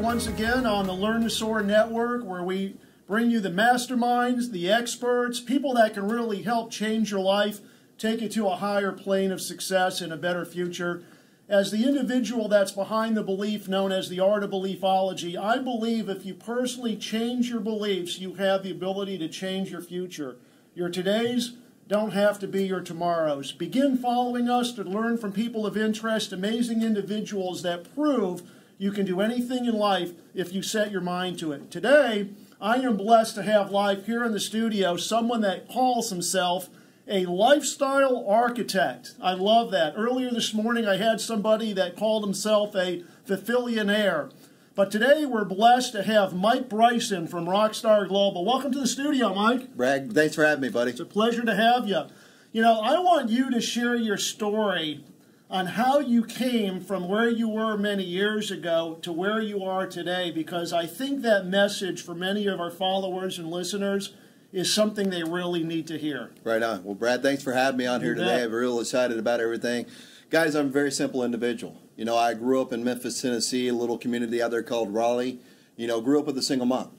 Once again on the Learn to Soar Network, where we bring you the masterminds, the experts, people that can really help change your life, take you to a higher plane of success and a better future. As the individual that's behind the belief known as the art of beliefology, I believe if you personally change your beliefs, you have the ability to change your future. Your todays don't have to be your tomorrows. Begin following us to learn from people of interest, amazing individuals that prove you can do anything in life if you set your mind to it. Today, I am blessed to have live here in the studio someone that calls himself a lifestyle architect. I love that. Earlier this morning, I had somebody that called himself a fulfillionaire. But today, we're blessed to have Mike Bryson from Rockstar Global. Welcome to the studio, Mike. Brad, thanks for having me, buddy. It's a pleasure to have you. You know, I want you to share your story on how you came from where you were many years ago to where you are today, because I think that message for many of our followers and listeners is something they really need to hear. Right on. Well, Brad, thanks for having me on here today. I'm real excited about everything. Guys, I'm a very simple individual. You know, I grew up in Memphis, Tennessee, a little community out there called Raleigh. You know, grew up with a single mom.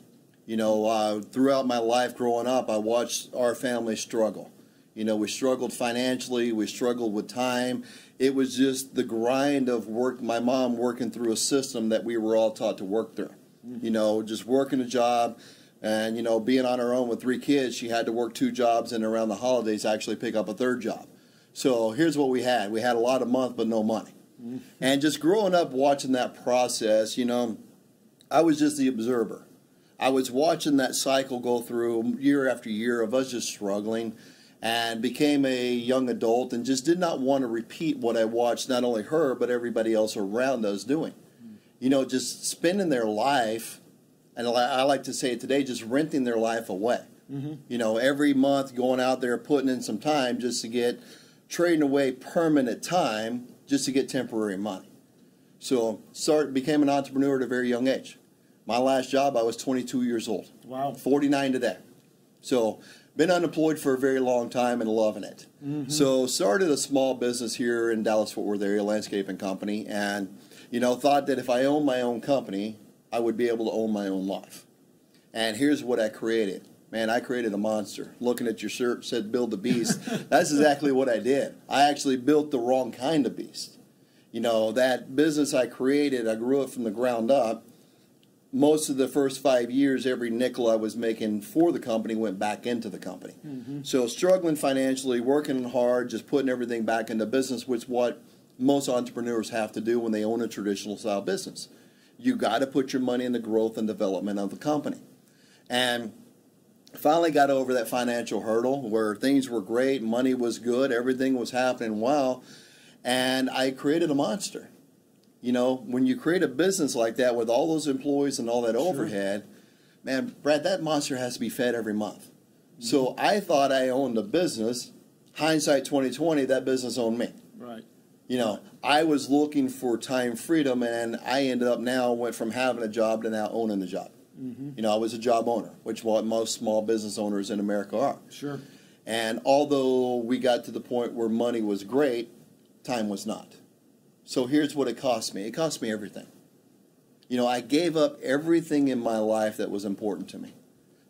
You know, throughout my life growing up, I watched our family struggle. You know, we struggled financially, we struggled with time. It was just the grind of work, my mom working through a system that we were all taught to work through. You know, just working a job and, you know, being on her own with 3 kids, she had to work 2 jobs and around the holidays actually pick up a 3rd job. So here's what we had. We had a lot of money, but no money. And just growing up watching that process, you know, I was just the observer. I was watching that cycle go through year after year of us just struggling, and became a young adult and just did not want to repeat what I watched not only her but everybody else around us doing. You know, just spending their life, and I like to say it today, just renting their life away. You know, every month going out there putting in some time just to get, trading away permanent time just to get temporary money. So became an entrepreneur at a very young age. My last job, I was 22 years old. Wow. 49 today. So been unemployed for a very long time and loving it. So started a small business here in Dallas-Fort Worth area, landscaping company, and, you know, thought that if I owned my own company, I would be able to own my own life. And here's what I created. Man, I created a monster. Looking at your shirt, said build a beast. That's exactly what I did. I actually built the wrong kind of beast. You know, that business I created, I grew it from the ground up. Most of the first 5 years, every nickel I was making for the company went back into the company. So struggling financially, working hard, just putting everything back into business, which is what most entrepreneurs have to do when they own a traditional style business. You got to put your money in the growth and development of the company. And finally got over that financial hurdle where things were great, money was good, everything was happening well, and I created a monster. You know, when you create a business like that with all those employees and all that overhead, man, Brad, that monster has to be fed every month. So I thought I owned a business. Hindsight 2020, that business owned me. Right. You know, I was looking for time freedom, and I ended up went from having a job to now owning a job. You know, I was a job owner, which is what most small business owners in America are. Sure. And although we got to the point where money was great, time was not. So here's what it cost me. It cost me everything. You know, I gave up everything in my life that was important to me.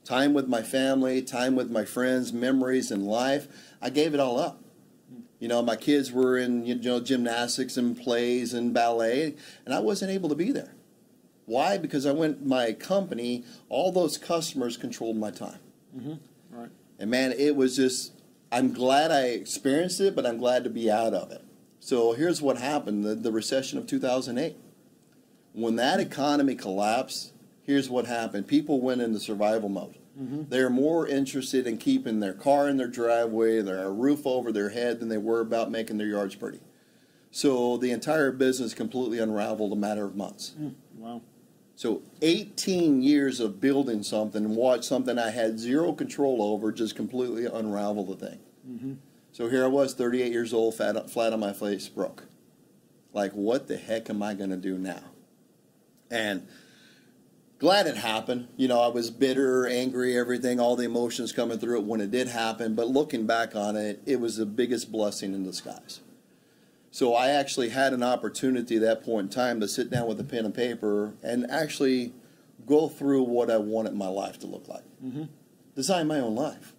Time with my family, time with my friends, memories in life. I gave it all up. You know, my kids were in, you know, gymnastics and plays and ballet, and I wasn't able to be there. Why? Because my company, all those customers controlled my time. Right. And man, it was just, I'm glad I experienced it, but I'm glad to be out of it. So here's what happened, the recession of 2008. When that economy collapsed, here's what happened. People went into survival mode. They're more interested in keeping their car in their driveway, their roof over their head, than they were about making their yards pretty. So the entire business completely unraveled in a matter of months. Wow. So 18 years of building something and watch something I had zero control over just completely unravel the thing. Mm-hmm. So here I was, 38 years old, flat on my face, broke. Like, what the heck am I going to do now? And glad it happened. You know, I was bitter, angry, everything, all the emotions coming through it when it did happen. But looking back on it, it was the biggest blessing in disguise. So I actually had an opportunity at that point in time to sit down with a pen and paper and actually go through what I wanted my life to look like. Mm-hmm. Design my own life.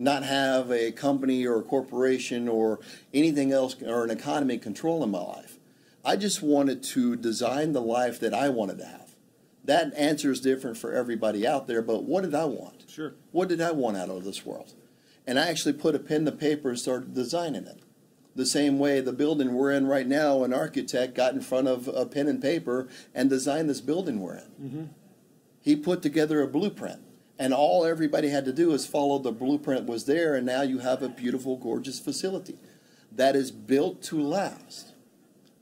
Not have a company or a corporation or anything else or an economy controlling my life. I just wanted to design the life that I wanted to have. That answer is different for everybody out there, but what did I want? Sure. What did I want out of this world? And I actually put a pen to paper and started designing it. The same way the building we're in right now, an architect got in front of a pen and paper and designed this building we're in. Mm-hmm. He put together a blueprint. And all everybody had to do is follow the blueprint was there, and now you have a beautiful, gorgeous facility that is built to last.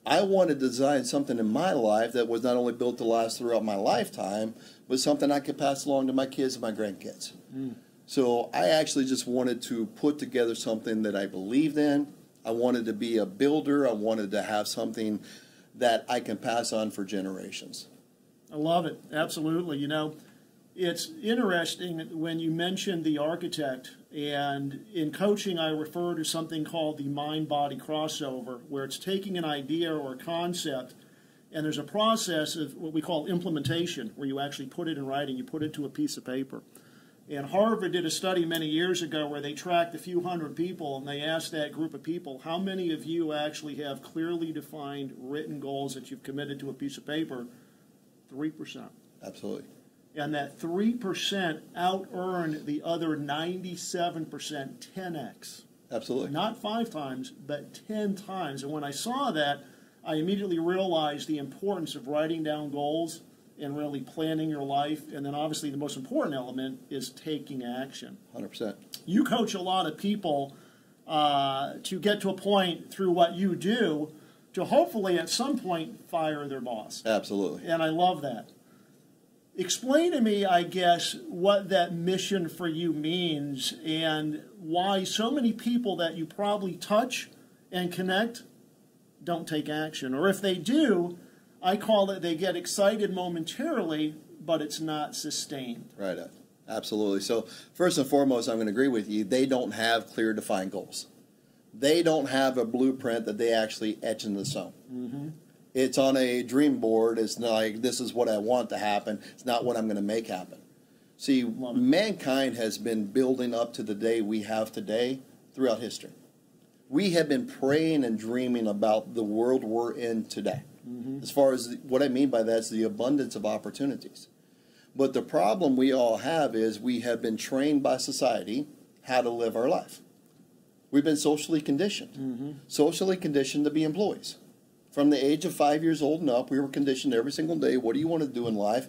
I wanted to design something in my life that was not only built to last throughout my lifetime, but something I could pass along to my kids and my grandkids. Mm. So I actually just wanted to put together something that I believed in. I wanted to be a builder. I wanted to have something that I can pass on for generations. I love it. Absolutely. You know, it's interesting when you mentioned the architect, and in coaching I refer to something called the mind-body crossover, where it's taking an idea or a concept, and there's a process of what we call implementation, where you actually put it in writing, you put it to a piece of paper. And Harvard did a study many years ago where they tracked a few hundred people, and they asked that group of people, how many of you actually have clearly defined written goals that you've committed to a piece of paper? 3%. Absolutely. And that 3% out-earned the other 97% 10x. Absolutely. Not 5 times, but 10 times. And when I saw that, I immediately realized the importance of writing down goals and really planning your life. And then obviously the most important element is taking action. 100%. You coach a lot of people to get to a point through what you do to hopefully at some point fire their boss. Absolutely. And I love that. Explain to me, I guess, what that mission for you means and why so many people that you probably touch and connect don't take action. Or if they do, I call it they get excited momentarily, but it's not sustained. Right. Absolutely. So first and foremost, I'm going to agree with you. They don't have clear defined goals. They don't have a blueprint that they actually etch in the stone. Mm-hmm. It's on a dream board. It's not like this is what I want to happen. It's not what I'm going to make happen. See, mankind has been building up to the day we have today throughout history. We have been praying and dreaming about the world we're in today. Mm-hmm. As far as what I mean by that is the abundance of opportunities. But the problem we all have is we have been trained by society how to live our life. We've been socially conditioned. Mm-hmm. Socially conditioned to be employees. From the age of 5 years old and up, we were conditioned every single day. What do you want to do in life?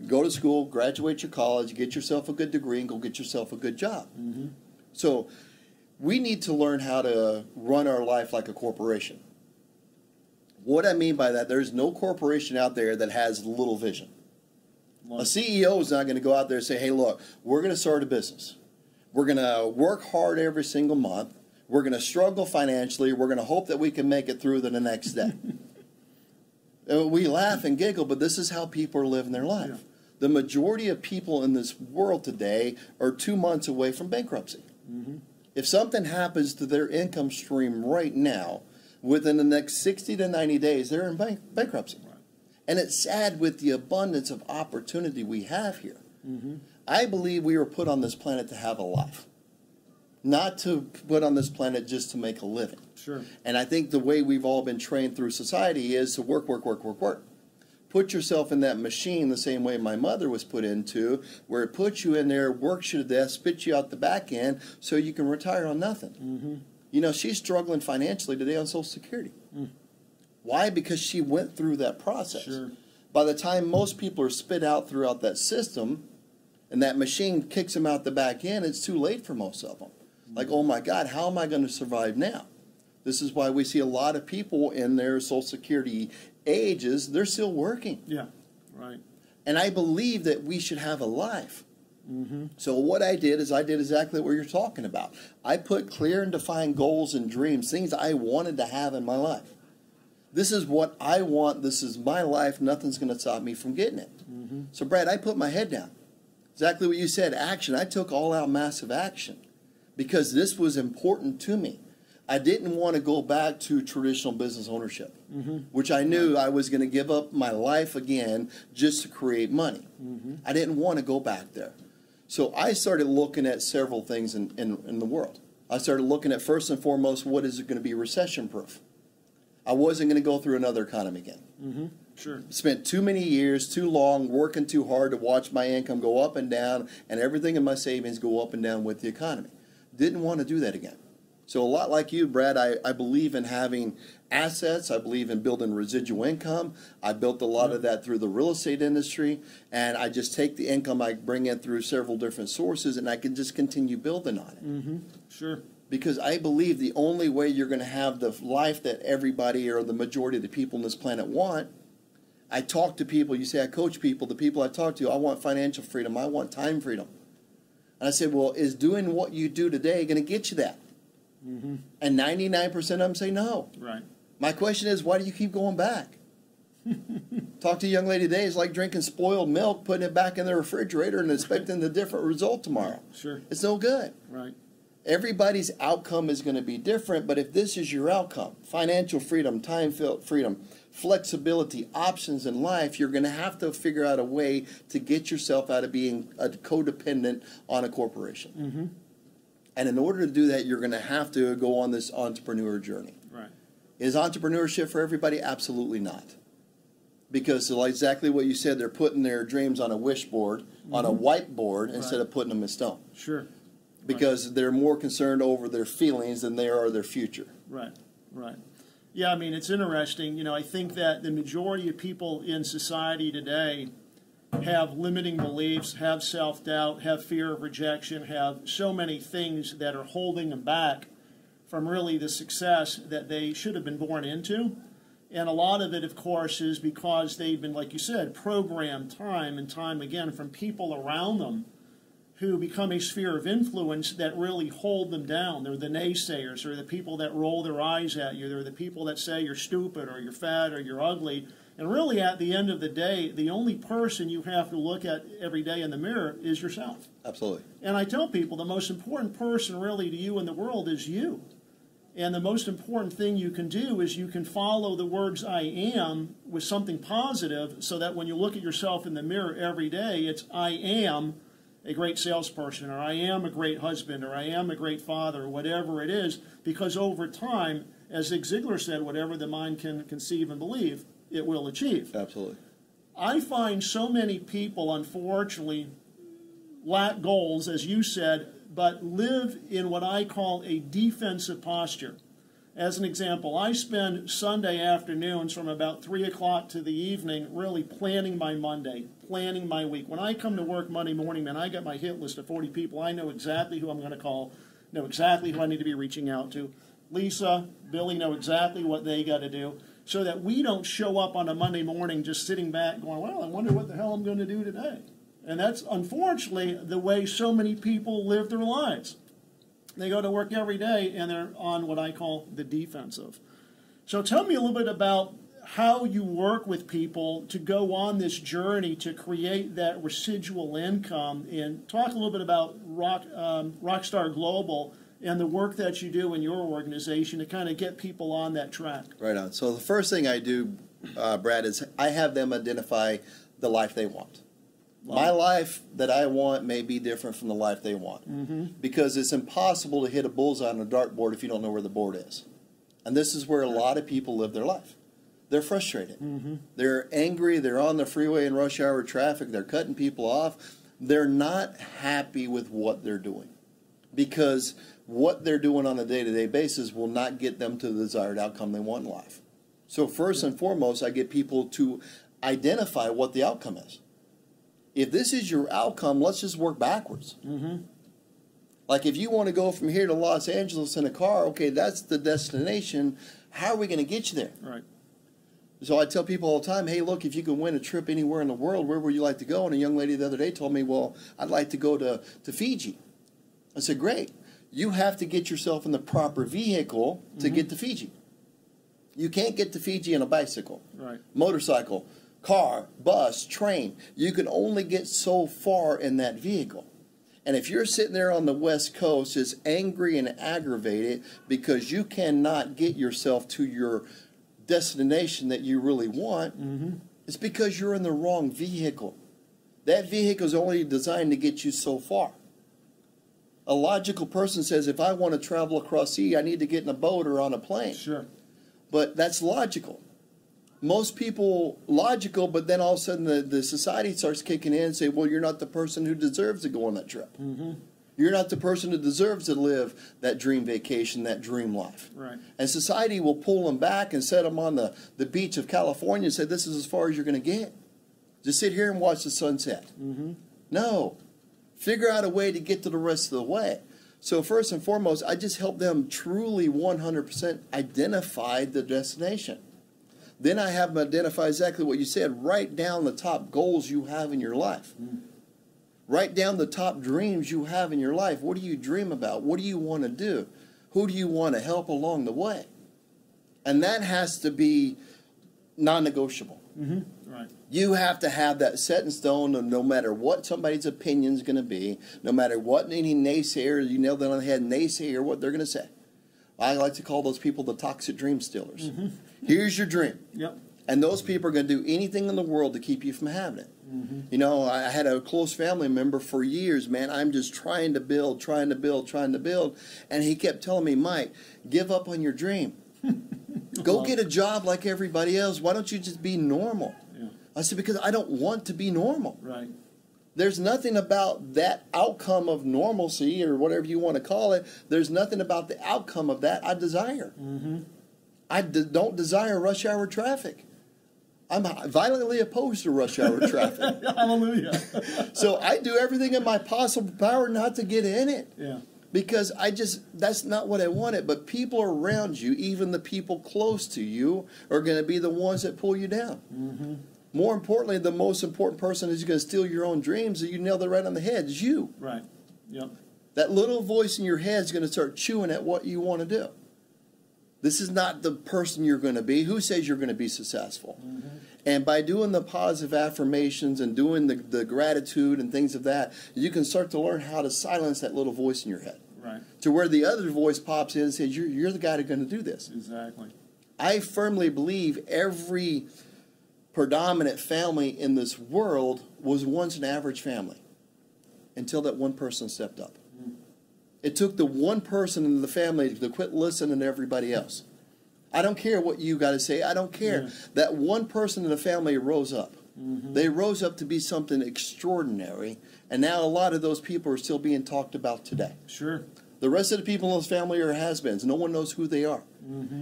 Go to school, graduate your college, get yourself a good degree, and go get yourself a good job. Mm-hmm. So we need to learn how to run our life like a corporation. What I mean by that, there's no corporation out there that has little vision. A CEO is not going to go out there and say, hey, look, we're going to start a business. We're going to work hard every single month. We're going to struggle financially. We're going to hope that we can make it through to the next day. We laugh and giggle, but this is how people are living their life. Yeah. The majority of people in this world today are 2 months away from bankruptcy. Mm-hmm. If something happens to their income stream right now, within the next 60 to 90 days, they're in bankruptcy. Right. And it's sad with the abundance of opportunity we have here. Mm-hmm. I believe we were put on this planet to have a life. Not to put on this planet just to make a living. Sure. And I think the way we've all been trained through society is to work, work, work, work, work. Put yourself in that machine the same way my mother was put into, where it puts you in there, works you to death, spits you out the back end so you can retire on nothing. Mm-hmm. You know, she's struggling financially today on Social Security. Mm. Why? Because she went through that process. Sure. By the time most people are spit out throughout that system and that machine kicks them out the back end, it's too late for most of them. Like, oh my God, how am I going to survive now? This is why we see a lot of people in their Social Security ages, they're still working. Yeah. Right. And I believe that we should have a life. So what I did is I did exactly what you're talking about. I put clear and defined goals and dreams, things I wanted to have in my life. This is what I want. This is my life. Nothing's going to stop me from getting it. So, Brad, I put my head down. Exactly what you said, action. I took all-out massive action because this was important to me. I didn't want to go back to traditional business ownership, which I knew I was going to give up my life again just to create money. I didn't want to go back there. So I started looking at several things in the world. I started looking at, first and foremost, what is it going to be recession-proof? I wasn't going to go through another economy again. Sure. Spent too many years, too long, working too hard to watch my income go up and down and everything in my savings go up and down with the economy. Didn't want to do that again. So a lot like you, Brad, I believe in having assets. I believe in building residual income. I built a lot of that through the real estate industry, and I just take the income I bring in through several different sources, and I can just continue building on it. Sure. Because I believe the only way you're going to have the life that everybody or the majority of the people on this planet want. I talk to people, you say I coach people, the people I talk to, I want financial freedom, I want time freedom. And I said, well, is doing what you do today going to get you that? And 99% of them say no. Right. My question is, why do you keep going back? Talk to a young lady today, it's like drinking spoiled milk, putting it back in the refrigerator and expecting a different result tomorrow. Sure. It's no good. Right. Everybody's outcome is going to be different, but if this is your outcome, financial freedom, time freedom, flexibility, options in life, you're going to have to figure out a way to get yourself out of being a codependent on a corporation. And in order to do that, you're going to have to go on this entrepreneur journey. Right. Is entrepreneurship for everybody? Absolutely not. Because like exactly what you said, they're putting their dreams on a wish board, on a whiteboard, instead of putting them in stone. Sure. Because they're more concerned over their feelings than they are their future. Right, right. Yeah, I mean, it's interesting. You know, I think that the majority of people in society today have limiting beliefs, have self-doubt, have fear of rejection, have so many things that are holding them back from really the success that they should have been born into. And a lot of it, of course, is because they've been, like you said, programmed time and time again from people around them who become a sphere of influence that really hold them down. They're the naysayers, they're the people that roll their eyes at you, they're the people that say you're stupid or you're fat or you're ugly. And really, at the end of the day, the only person you have to look at every day in the mirror is yourself. Absolutely. And I tell people the most important person really to you in the world is you. And the most important thing you can do is you can follow the words I am with something positive so that when you look at yourself in the mirror every day, it's I am a great salesperson, or I am a great husband, or I am a great father, or whatever it is, because over time, as Zig Ziglar said, whatever the mind can conceive and believe, it will achieve. Absolutely. I find so many people, unfortunately, lack goals, as you said, but live in what I call a defensive posture. As an example, I spend Sunday afternoons from about 3 o'clock to the evening really planning my Monday, planning my week. When I come to work Monday morning, man, I got my hit list of 40 people. I know exactly who I'm going to call, know exactly who I need to be reaching out to. Lisa, Billy know exactly what they got to do so that we don't show up on a Monday morning just sitting back going, well, I wonder what the hell I'm going to do today. And that's unfortunately the way so many people live their lives. They go to work every day and they're on what I call the defensive. So tell me a little bit about how you work with people to go on this journey to create that residual income, and talk a little bit about Rockstar Global and the work that you do in your organization to kind of get people on that track. Right on. So the first thing I do, Brad, is I have them identify the life they want. My life that I want may be different from the life they want, because it's impossible to hit a bullseye on a dartboard if you don't know where the board is. And this is where a lot of people live their life. They're frustrated. They're angry. They're on the freeway in rush hour traffic. They're cutting people off. They're not happy with what they're doing, because what they're doing on a day-to-day basis will not get them to the desired outcome they want in life. So first and foremost, I get people to identify what the outcome is. If this is your outcome, let's just work backwards. Like if you want to go from here to Los Angeles in a car, okay, that's the destination. How are we going to get you there? Right. So I tell people all the time, hey, look, if you could win a trip anywhere in the world, where would you like to go? And a young lady the other day told me, well, I'd like to go to Fiji. I said, great. You have to get yourself in the proper vehicle to get to Fiji. You can't get to Fiji on a bicycle, motorcycle, car, bus, train. You can only get so far in that vehicle. And if you're sitting there on the West Coast just angry and aggravated because you cannot get yourself to your destination that you really want, it's because you're in the wrong vehicle. That vehicle is only designed to get you so far. A logical person says, if I want to travel across sea, I need to get in a boat or on a plane. Sure. But that's logical. Most people logical, but then all of a sudden the society starts kicking in and say, well, you're not the person who deserves to go on that trip. You're not the person who deserves to live that dream vacation, that dream life. Right. And society will pull them back and set them on the beach of California and say, this is as far as you're going to get. Just sit here and watch the sunset. No. Figure out a way to get to the rest of the way. So first and foremost, I just help them truly 100% identify the destination. Then I have them identify exactly what you said. Write down the top goals you have in your life. Write down the top dreams you have in your life. What do you dream about? What do you want to do? Who do you want to help along the way? And that has to be non-negotiable. Right. You have to have that set in stone, and no matter what somebody's opinion is going to be, no matter what any naysayer, you nailed it on the head, naysayer, what they're going to say. I like to call those people the toxic dream stealers. Here's your dream. Yep. And those people are going to do anything in the world to keep you from having it. You know, I had a close family member for years, man. I'm just trying to build, trying to build, trying to build. And he kept telling me, Mike, give up on your dream. Go get a job like everybody else. Why don't you just be normal? Yeah. I said, because I don't want to be normal. Right. There's nothing about that outcome of normalcy or whatever you want to call it. There's nothing about the outcome of that I desire. I don't desire rush hour traffic. I'm violently opposed to rush hour traffic. Hallelujah. So I do everything in my possible power not to get in it. Yeah. Because that's not what I wanted. But people around you, even the people close to you, are going to be the ones that pull you down. More importantly, the most important person who's going to steal your own dreams, you nailed it right on the head, is you. Right. Yep. That little voice in your head is going to start chewing at what you want to do. This is not the person you're going to be. Who says you're going to be successful? And by doing the positive affirmations and doing the gratitude and things of that, you can start to learn how to silence that little voice in your head. Right. To where the other voice pops in and says, you're the guy who's going to do this. Exactly. I firmly believe every predominant family in this world was once an average family until that one person stepped up. It took the one person in the family to quit listening to everybody else. I don't care what you got to say. I don't care. That one person in the family rose up. They rose up to be something extraordinary, and now a lot of those people are still being talked about today. Sure. The rest of the people in those family are has-beens. No one knows who they are.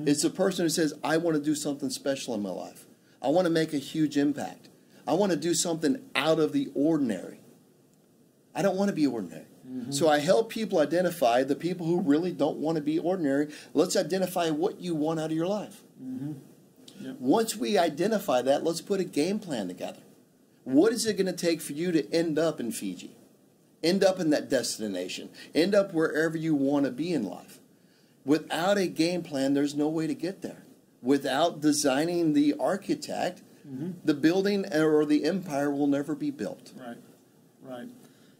It's the person who says, I want to do something special in my life. I want to make a huge impact. I want to do something out of the ordinary. I don't want to be ordinary. So I help people identify the people who really don't want to be ordinary. Let's identify what you want out of your life. Yep. Once we identify that, let's put a game plan together. What is it going to take for you to end up in Fiji? End up in that destination. End up wherever you want to be in life. Without a game plan, there's no way to get there. Without designing the architect, the building or the empire will never be built. Right, right.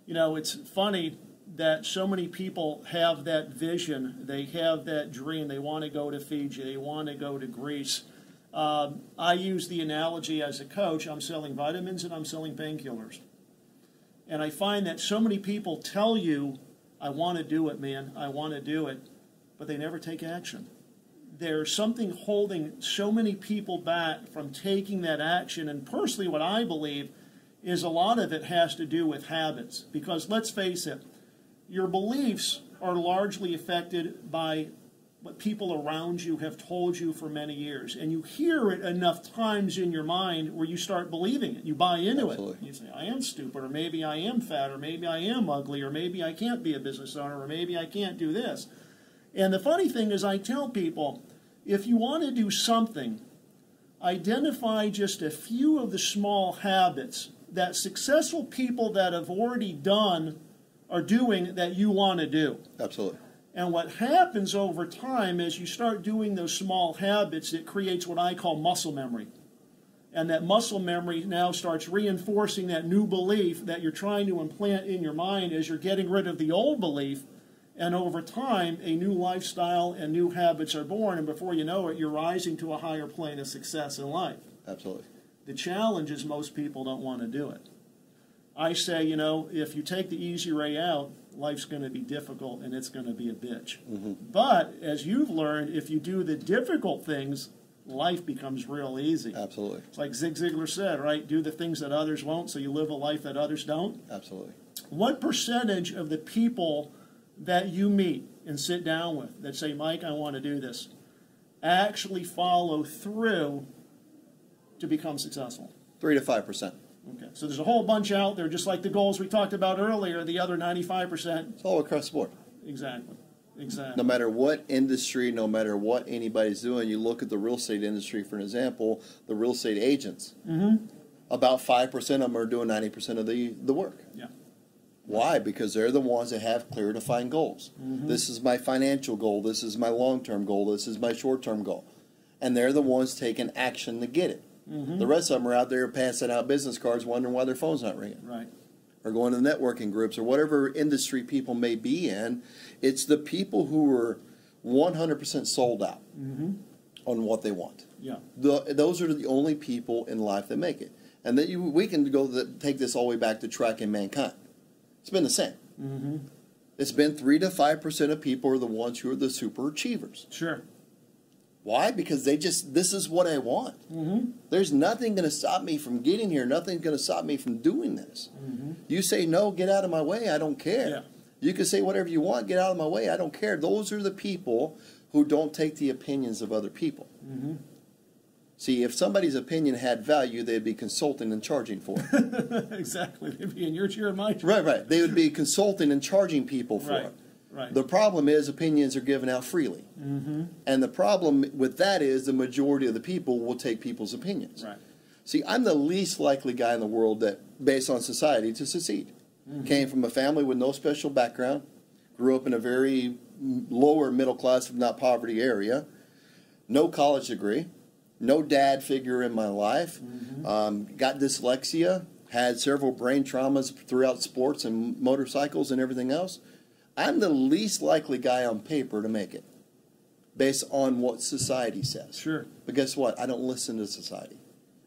You know, it's funny that so many people have that vision. They have that dream. They want to go to Fiji. They want to go to Greece. I use the analogy as a coach. I'm selling vitamins and I'm selling painkillers. And I find that so many people tell you, I want to do it, man. I want to do it. But they never take action. There's something holding so many people back from taking that action. And personally, what I believe is a lot of it has to do with habits. Because let's face it, your beliefs are largely affected by what people around you have told you for many years. And you hear it enough times in your mind where you start believing it. You buy into it. You say, I am stupid, or maybe I am fat, or maybe I am ugly, or maybe I can't be a business owner, or maybe I can't do this. And the funny thing is I tell people, if you want to do something, identify just a few of the small habits that successful people that have already done are doing that you want to do. Absolutely. And what happens over time is you start doing those small habits, it creates what I call muscle memory. And that muscle memory now starts reinforcing that new belief that you're trying to implant in your mind as you're getting rid of the old belief. And over time, a new lifestyle and new habits are born. And before you know it, you're rising to a higher plane of success in life. Absolutely. The challenge is most people don't want to do it. I say, you know, if you take the easy way out, life's going to be difficult and it's going to be a bitch. But as you've learned, if you do the difficult things, life becomes real easy. Absolutely. It's like Zig Ziglar said, right? Do the things that others won't so you live a life that others don't. Absolutely. What percentage of the people that you meet and sit down with that say, Mike, I want to do this, actually follow through to become successful? 3 to 5%. Okay, so there's a whole bunch out there, just like the goals we talked about earlier, the other 95%. It's all across the board. Exactly. Exactly. No matter what industry, no matter what anybody's doing, you look at the real estate industry, for an example, the real estate agents. About 5% of them are doing 90% of the work. Yeah. Why? Because they're the ones that have clear, defined goals. This is my financial goal. This is my long-term goal. This is my short-term goal. And they're the ones taking action to get it. The rest of them are out there passing out business cards wondering why their phone's not ringing. Right. Or going to networking groups or whatever industry people may be in. It's the people who are 100% sold out on what they want. Yeah. Those are the only people in life that make it. And then we can take this all the way back to tracking mankind. It's been the same. It's been 3 to 5% of people are the ones who are the super achievers. Sure. Why? Because this is what I want. There's nothing going to stop me from getting here. Nothing's going to stop me from doing this. You say no, get out of my way, I don't care. Yeah. You can say whatever you want, get out of my way, I don't care. Those are the people who don't take the opinions of other people. See, if somebody's opinion had value, they'd be consulting and charging for it. Exactly. They'd be in your chair and my chair. Right, right. They would be consulting and charging people for it. Right. The problem is opinions are given out freely. And the problem with that is the majority of the people will take people's opinions. Right. See, I'm the least likely guy in the world that, based on society, to succeed. Came from a family with no special background, grew up in a very lower middle class, if not poverty area, no college degree, no dad figure in my life, got dyslexia, had several brain traumas throughout sports and motorcycles and everything else. I'm the least likely guy on paper to make it, based on what society says. Sure. But guess what? I don't listen to society.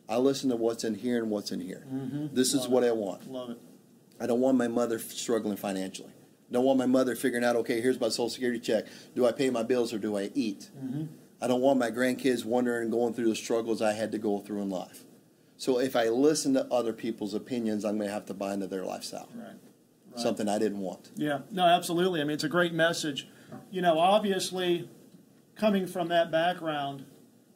I listen to what's in here and what's in here. This is what I want. Love it. I don't want my mother struggling financially. Don't want my mother figuring out, okay, here's my Social Security check. Do I pay my bills or do I eat? I don't want my grandkids wondering and going through the struggles I had to go through in life. So if I listen to other people's opinions, I'm going to have to buy into their lifestyle. Right. Something I didn't want. Yeah, no, absolutely. I mean, it's a great message. You know, obviously, coming from that background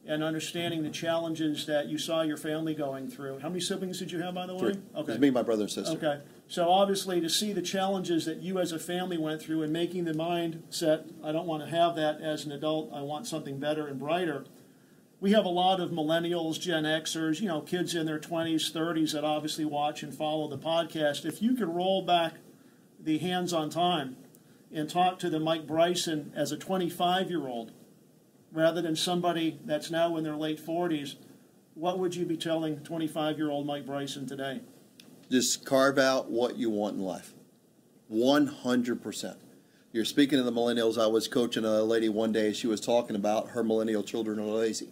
and understanding the challenges that you saw your family going through. How many siblings did you have, by the way? 3. Okay. It's me, my brother, and sister. Okay. So obviously, to see the challenges that you as a family went through and making the mindset, I don't want to have that as an adult, I want something better and brighter. We have a lot of millennials, Gen Xers, you know, kids in their 20s, 30s that obviously watch and follow the podcast. If you could roll back the hands-on time and talk to the Mike Bryson as a 25-year-old rather than somebody that's now in their late 40s, what would you be telling 25-year-old Mike Bryson today? Just carve out what you want in life. 100%. You're speaking of the millennials. I was coaching a lady one day. She was talking about her millennial children are lazy.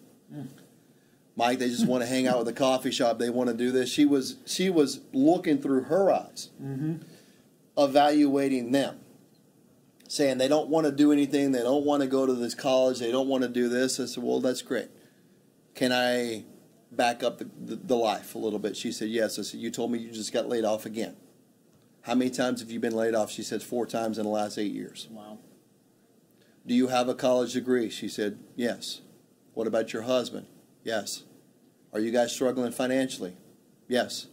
Mike, they just want to hang out with a coffee shop. They want to do this. She was looking through her eyes, evaluating them, saying they don't want to do anything. They don't want to go to this college. They don't want to do this. I said, well, that's great. Can I back up the life a little bit? She said, yes. I said, you told me you just got laid off again. How many times have you been laid off? She said, 4 times in the last 8 years. Wow. Do you have a college degree? She said, yes. What about your husband? Yes. Are you guys struggling financially? Yes.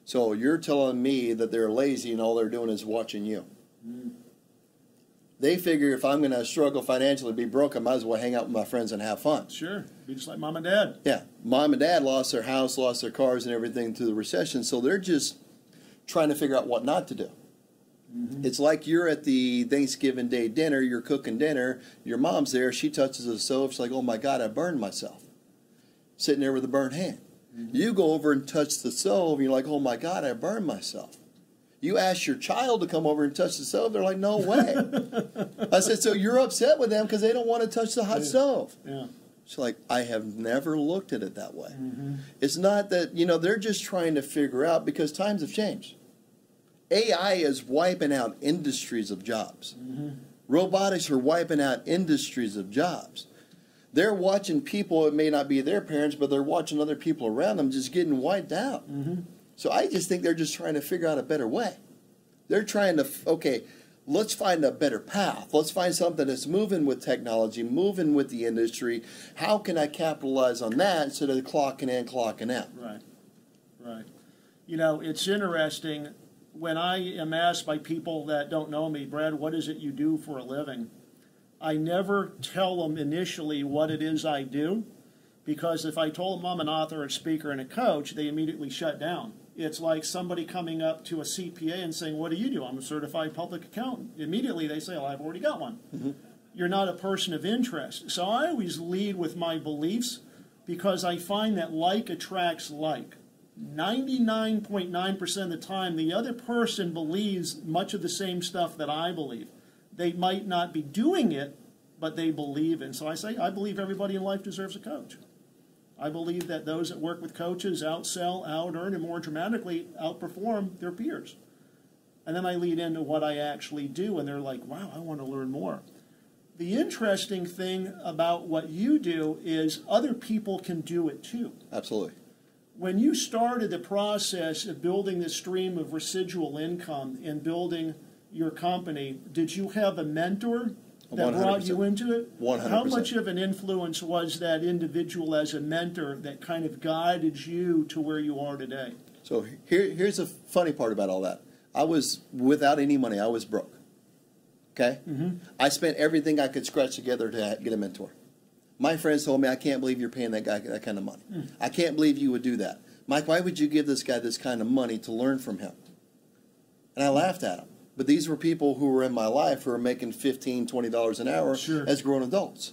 So you're telling me that they're lazy and all they're doing is watching you. They figure if I'm going to struggle financially, be broke, I might as well hang out with my friends and have fun. Sure. Be just like mom and dad. Yeah. Mom and dad lost their house, lost their cars and everything through the recession, so they're just trying to figure out what not to do. Mm-hmm. It's like you're at the Thanksgiving Day dinner, you're cooking dinner, your mom's there, she touches the stove, she's like, oh my God, I burned myself. Sitting there with a burnt hand. Mm-hmm. You go over and touch the stove, and you're like, oh my God, I burned myself. You ask your child to come over and touch the stove, they're like, no way. I said, so you're upset with them because they don't want to touch the hot stove. Yeah. She's like, I have never looked at it that way. Mm-hmm. It's not that, they're just trying to figure out, because times have changed. AI is wiping out industries of jobs. Mm-hmm. Robotics are wiping out industries of jobs. They're watching people, it may not be their parents, but they're watching other people around them just getting wiped out. Mm-hmm. So I just think they're just trying to figure out a better way. They're trying to, okay, let's find a better path. Let's find something that's moving with technology, moving with the industry. How can I capitalize on that instead of clocking in, clocking out? Right, right. It's interesting. When I am asked by people that don't know me, Brad, what is it you do for a living? I never tell them initially what it is I do, because if I told them I'm an author, a speaker, and a coach, they immediately shut down. It's like somebody coming up to a CPA and saying, what do you do? I'm a certified public accountant. Immediately they say, well, I've already got one. Mm-hmm. You're not a person of interest. So I always lead with my beliefs, because I find that like attracts like. 99.9% of the time, the other person believes much of the same stuff that I believe. They might not be doing it, but they believe it. And so I say, I believe everybody in life deserves a coach. I believe that those that work with coaches outsell, out-earn, and more dramatically outperform their peers. And then I lead into what I actually do, and they're like, wow, I want to learn more. The interesting thing about what you do is other people can do it too. Absolutely. When you started the process of building the stream of residual income and building your company, did you have a mentor that 100%. Brought you into it? 100%. How much of an influence was that individual as a mentor that kind of guided you to where you are today? So here's the funny part about all that. I was without any money. I was broke. Okay? Mm-hmm. I spent everything I could scratch together to get a mentor. My friends told me, I can't believe you're paying that guy that kind of money. I can't believe you would do that. Mike, why would you give this guy this kind of money to learn from him? And I laughed at him. But these were people who were in my life who were making $15, $20 an hour as grown adults.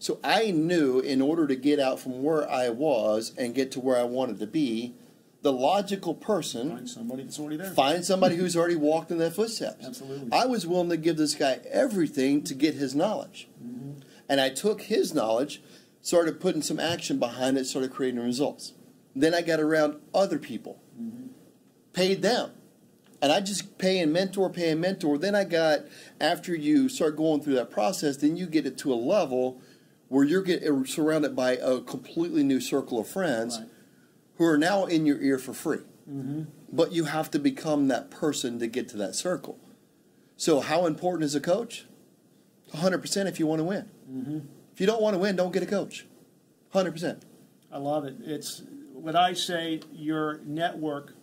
So I knew in order to get out from where I was and get to where I wanted to be, the logical person... Find somebody that's already there. Find somebody who's already walked in their footsteps. Absolutely. I was willing to give this guy everything to get his knowledge. Mm-hmm. And I took his knowledge, started putting some action behind it, started creating results. Then I got around other people, paid them. And I just pay and mentor. Then I got, after you start going through that process, then you get it to a level where you're surrounded by a completely new circle of friends who are now in your ear for free. Mm-hmm. But you have to become that person to get to that circle. So how important is a coach? 100% if you want to win. Mm-hmm. If you don't want to win, don't get a coach. 100%. I love it. It's what I say, your network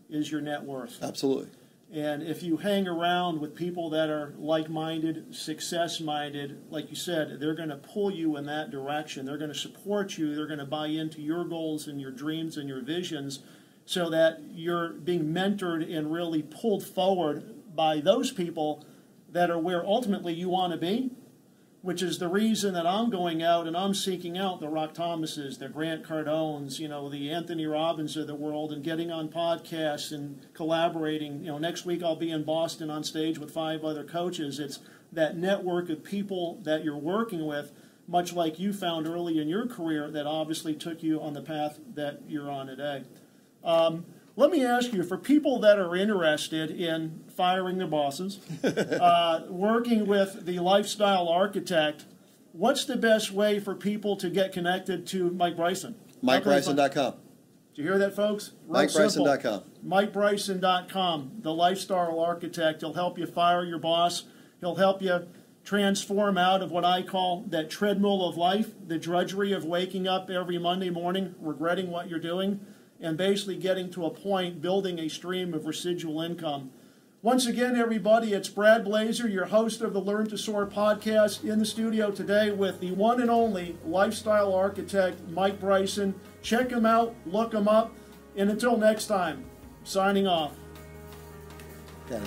is your net worth. Absolutely. And if you hang around with people that are like-minded, success-minded, like you said, they're going to pull you in that direction. They're going to support you. They're going to buy into your goals and your dreams and your visions so that you're being mentored and really pulled forward by those people that are where ultimately you want to be, which is the reason that I'm going out and I'm seeking out the Rock Thomases, the Grant Cardones, the Anthony Robbins of the world, and getting on podcasts and collaborating. Next week I'll be in Boston on stage with 5 other coaches. It's that network of people that you're working with, much like you found early in your career, that obviously took you on the path that you're on today. Let me ask you, for people that are interested in firing their bosses, working with the lifestyle architect, what's the best way for people to get connected to Mike Bryson? MikeBryson.com. Did you hear that, folks? MikeBryson.com. MikeBryson.com, the lifestyle architect. He'll help you fire your boss. He'll help you transform out of what I call that treadmill of life, the drudgery of waking up every Monday morning, regretting what you're doing, and basically getting to a point, building a stream of residual income. Once again, everybody, it's Brad Blazer, your host of the Learn to Soar podcast, in the studio today with the one and only lifestyle architect, Mike Bryson. Check him out, look him up, and until next time, signing off. Okay.